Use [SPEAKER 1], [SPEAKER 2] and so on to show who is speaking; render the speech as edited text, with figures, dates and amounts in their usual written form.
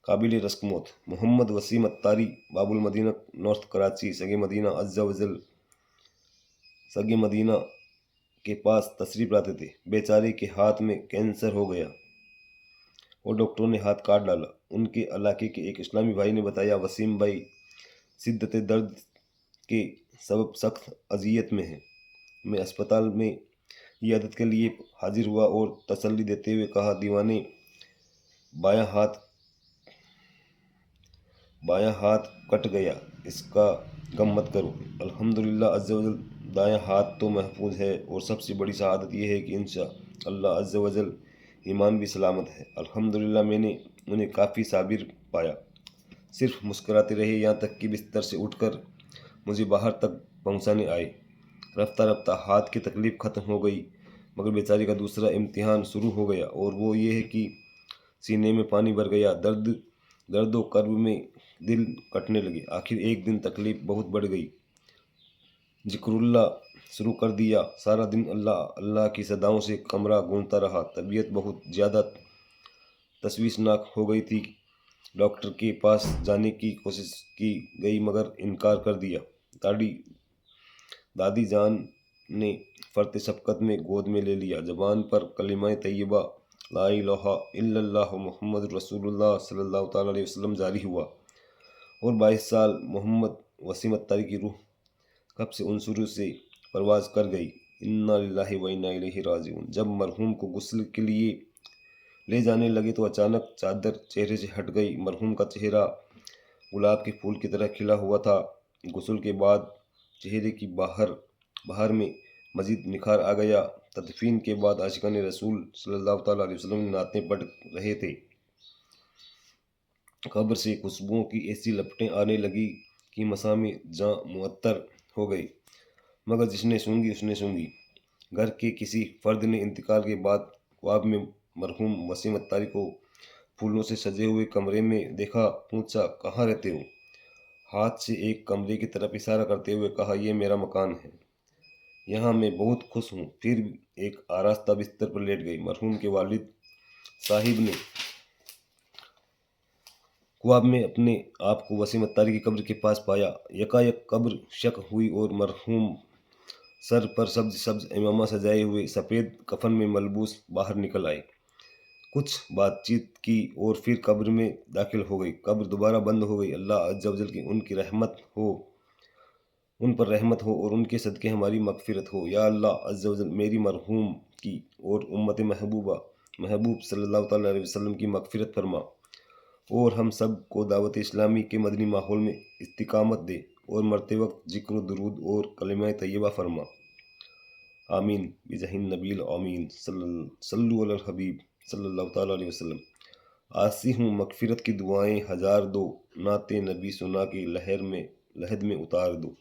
[SPEAKER 1] قابل رسک موت محمد وسیم اتاری باب المدینہ نارتھ کراچی سگے مدینہ عز و جل سگے مدینہ کے پاس تشریف لاتے تھے۔ بیچارے کے ہاتھ میں کینسر ہو گیا اور ڈاکٹروں نے ہاتھ کاٹ ڈالا۔ ان کے علاقے کے ایک اسلامی بھائی نے بتایا وسیم بھائی شدت درد کے سبب سخت اذیت میں ہیں۔ میں اسپتال میں عیادت کے لیے حاضر ہوا اور تسلی دیتے ہوئے کہا دیوانے بایاں ہاتھ کٹ گیا، اس کا غم مت کرو۔ الحمدللہ عز و جل دایاں ہاتھ تو محفوظ ہے اور سب سے بڑی سعادت یہ ہے کہ انشاءاللہ عز و جل ایمان بھی سلامت ہے۔ الحمدللہ میں نے انہیں کافی صابر پایا، صرف مسکراتے رہے یہاں تک کہ بستر سے اٹھ کر مجھے باہر تک پہنچانے آئے۔ رفتہ رفتہ ہاتھ کی تکلیف ختم ہو گئی، مگر بیچارے کا دوسرا امتحان شروع ہو گیا اور وہ یہ ہے کہ سینے میں پانی بھر گیا، درد و کرب میں دل کٹنے لگے۔ آخر ایک دن تکلیف بہت بڑھ گئی، ذکر اللہ شروع کر دیا، سارا دن اللہ اللہ کی صداؤں سے کمرہ گونجتا رہا۔ طبیعت بہت زیادہ تشویشناک ہو گئی تھی۔ ڈاکٹر کے پاس جانے کی کوشش کی گئی مگر انکار کر دیا۔ دادی جان نے فرط شفقت میں گود میں لے لیا، زبان پر کلمہ طیبہ لا الہ الا اللہ محمد رسول اللہ صلی اللہ تعالیٰ علیہ وسلم جاری ہوا اور 22 سال محمد وسیم اتاری کی روح کب سے عنصر سے پرواز کر گئی۔ انا للہ و انا الیہ راجعون۔ جب مرحوم کو غسل کے لیے لے جانے لگے تو اچانک چادر چہرے سے ہٹ گئی۔ مرحوم کا چہرہ گلاب کے پھول کی طرح کھلا ہوا تھا۔ غسل کے بعد چہرے کی بہار میں مزید نکھار آ گیا۔ تدفین کے بعد عاشقان رسول صلی اللہ تعالیٰ علیہ وسلم نعتیں پڑھ رہے تھے۔ قبر سے خوشبوؤں کی ایسی لپٹیں آنے لگی کہ مسامع جاں معطر ہو گئے، مگر جس نے سونگھی اس نے سونگھی۔ گھر کے کسی فرد نے انتقال کے بعد خواب میں مرحوم وسیم اتاری کو پھولوں سے سجے ہوئے کمرے میں دیکھا۔ پوچھا کہاں رہتے ہو؟ ہاتھ سے ایک کمرے کی طرف اشارہ کرتے ہوئے کہا یہ میرا مکان ہے، یہاں میں بہت خوش ہوں۔ پھر ایک آراستہ بستر پر لیٹ گئی۔ مرحوم کے والد صاحب نے خواب میں اپنے آپ کو وسیم اتاری کی قبر کے پاس پایا۔ یکایک قبر شق ہوئی اور مرحوم سر پر سبز امامہ سجائے ہوئے سفید کفن میں ملبوس باہر نکل آئے۔ کچھ بات چیت کی اور پھر قبر میں داخل ہو گئی۔ قبر دوبارہ بند ہو گئی۔ اللہ عز و جل کی ان پر رحمت ہو اور ان کے صدقے ہماری مغفرت ہو۔ یا اللہ عز و جل میری مرحوم کی اور امت محبوب صلی اللہ تعالیٰ علیہ وسلم کی مغفرت فرما اور ہم سب کو دعوت اسلامی کے مدنی ماحول میں استقامت دے اور مرتے وقت ذکر و درود اور کلمہ طیبہ فرما، آمین بجاہ النبی الامین صلو علی الحبیب صلی اللہ تعالیٰ علیہ وسلم۔ آسی ہوں مغفرت کی دعائیں ہزار دو، نعت نبی سنا کے لحد میں اتار دو۔